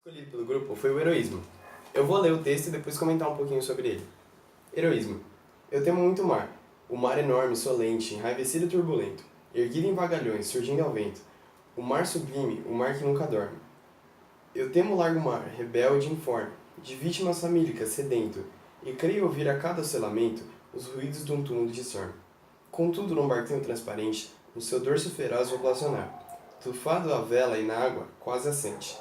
Escolhido pelo grupo foi o heroísmo. Eu vou ler o texto e depois comentar um pouquinho sobre ele. Heroísmo. Eu temo muito o mar. O mar enorme, solente, enraivecido e turbulento, erguido em vagalhões, surgindo ao vento. O mar sublime, o mar que nunca dorme. Eu temo o largo mar, rebelde e informe, de vítimas famílicas, sedento, e creio ouvir a cada oscilamento os ruídos de um túmulo disforme. Contudo, num barquinho transparente, no seu dorso feroz vou blassonar, tufado à vela e na água, quase assente.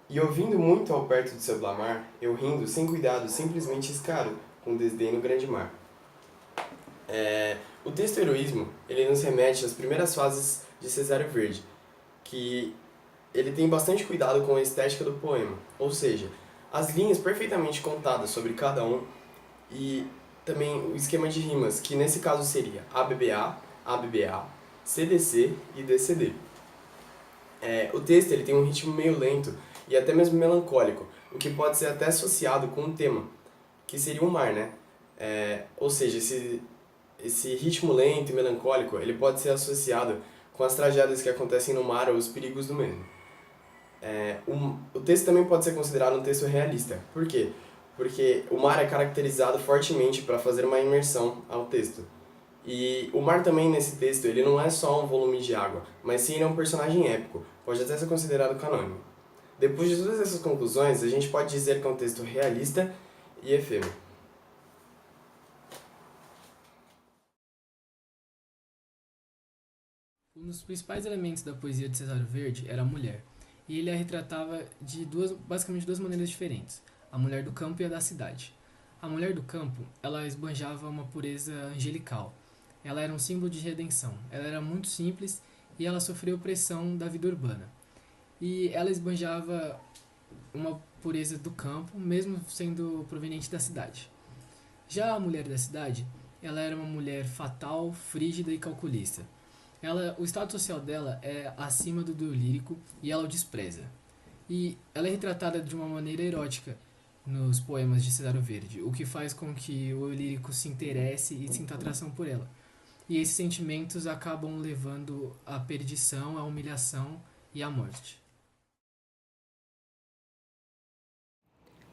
E ouvindo muito ao perto do seu blamar, eu rindo, sem cuidado, simplesmente escaro, com desdém no grande mar. O texto Heroísmo, ele nos remete às primeiras fases de Cesário Verde, que ele tem bastante cuidado com a estética do poema, ou seja, as linhas perfeitamente contadas sobre cada um e também o esquema de rimas, que nesse caso seria ABBA, ABBA, CDC e DCD. O texto ele tem um ritmo meio lento e até mesmo melancólico, o que pode ser até associado com um tema, que seria o mar, né? Ou seja, esse ritmo lento e melancólico, ele pode ser associado com as tragédias que acontecem no mar ou os perigos do mesmo. O texto também pode ser considerado um texto realista. Por quê? Porque o mar é caracterizado fortemente para fazer uma imersão ao texto. E o mar também, nesse texto, ele não é só um volume de água, mas sim ele é um personagem épico, pode até ser considerado canônico. Depois de todas essas conclusões, a gente pode dizer que é um texto realista e efêmero. Um dos principais elementos da poesia de Cesário Verde era a mulher, e ele a retratava de basicamente duas maneiras diferentes, a mulher do campo e a da cidade. A mulher do campo, ela esbanjava uma pureza angelical. Ela era um símbolo de redenção. Ela era muito simples e ela sofreu pressão da vida urbana. E ela esbanjava uma pureza do campo, mesmo sendo proveniente da cidade. Já a mulher da cidade, ela era uma mulher fatal, frígida e calculista. O status social dela é acima do lírico e ela o despreza. E ela é retratada de uma maneira erótica nos poemas de Cesário Verde, o que faz com que o lírico se interesse e sinta atração por ela. E esses sentimentos acabam levando à perdição, à humilhação e à morte.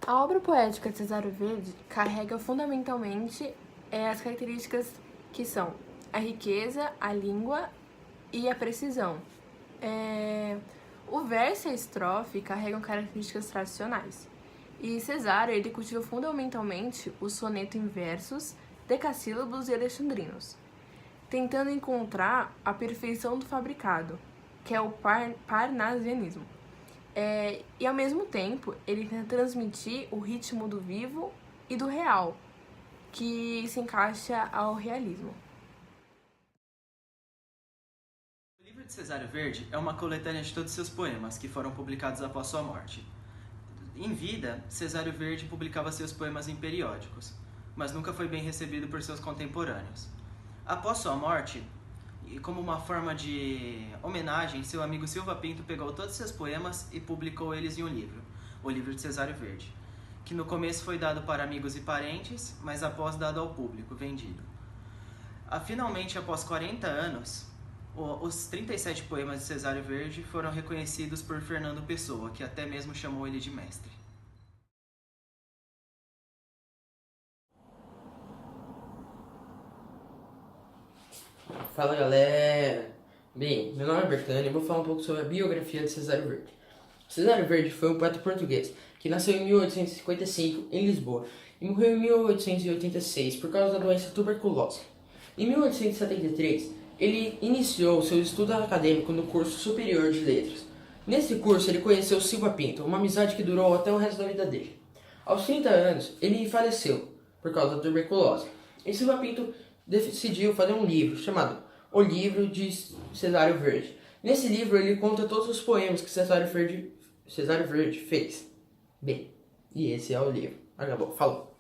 A obra poética de Cesário Verde carrega fundamentalmente as características que são a riqueza, a língua e a precisão. O verso e a estrofe carregam características tradicionais. E Cesário ele cultiva fundamentalmente o soneto em versos, decassílabos e alexandrinos, tentando encontrar a perfeição do fabricado, que é o parnasianismo. E ao mesmo tempo, ele tenta transmitir o ritmo do vivo e do real, que se encaixa ao realismo. O livro de Cesário Verde é uma coletânea de todos seus poemas, que foram publicados após sua morte. Em vida, Cesário Verde publicava seus poemas em periódicos, mas nunca foi bem recebido por seus contemporâneos. Após sua morte, e como uma forma de homenagem, seu amigo Silva Pinto pegou todos seus poemas e publicou eles em um livro, o livro de Cesário Verde, que no começo foi dado para amigos e parentes, mas após dado ao público, vendido. Finalmente, após 40 anos, os 37 poemas de Cesário Verde foram reconhecidos por Fernando Pessoa, que até mesmo chamou ele de mestre. Fala galera! Bem, meu nome é Bertani e vou falar um pouco sobre a biografia de Cesário Verde. Cesário Verde foi um poeta português que nasceu em 1855 em Lisboa e morreu em 1886 por causa da doença tuberculose. Em 1873, ele iniciou seu estudo acadêmico no curso superior de letras. Nesse curso, ele conheceu Silva Pinto, uma amizade que durou até o resto da vida dele. Aos 30 anos, ele faleceu por causa da tuberculose. E Silva Pinto decidiu fazer um livro chamado O Livro de Cesário Verde. Nesse livro ele conta todos os poemas que Cesário Verde fez. Bem, e esse é o livro. Acabou, falou.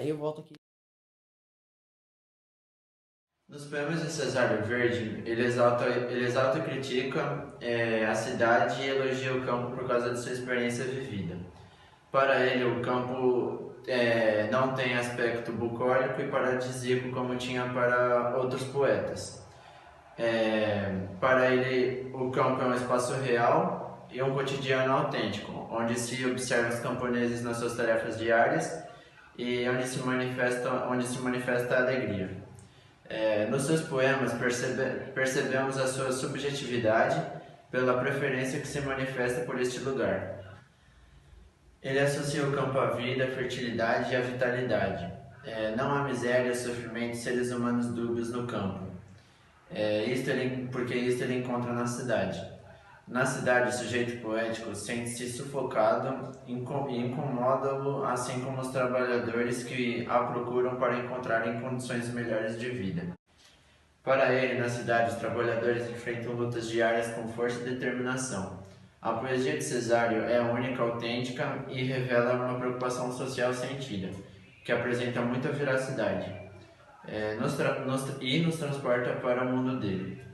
Eu volto aqui. Nos poemas de Cesário Verde, ele exalta e critica a cidade e elogia o campo por causa de sua experiência vivida. Para ele, o campo não tem aspecto bucólico e paradisíaco como tinha para outros poetas. Para ele, o campo é um espaço real e um cotidiano autêntico, onde se observa os camponeses nas suas tarefas diárias e onde se manifesta a alegria. Nos seus poemas percebemos a sua subjetividade pela preferência que se manifesta por este lugar. Ele associa o campo à vida, à fertilidade e à vitalidade. Não há miséria, sofrimento e seres humanos dúbios no campo. Porque isto ele encontra na cidade. Na cidade, o sujeito poético sente-se sufocado e incomoda-o, assim como os trabalhadores que a procuram para encontrarem condições melhores de vida. Para ele, na cidade, os trabalhadores enfrentam lutas diárias com força e determinação. A poesia de Cesário é única, autêntica e revela uma preocupação social sentida, que apresenta muita veracidade, nos transporta para o mundo dele.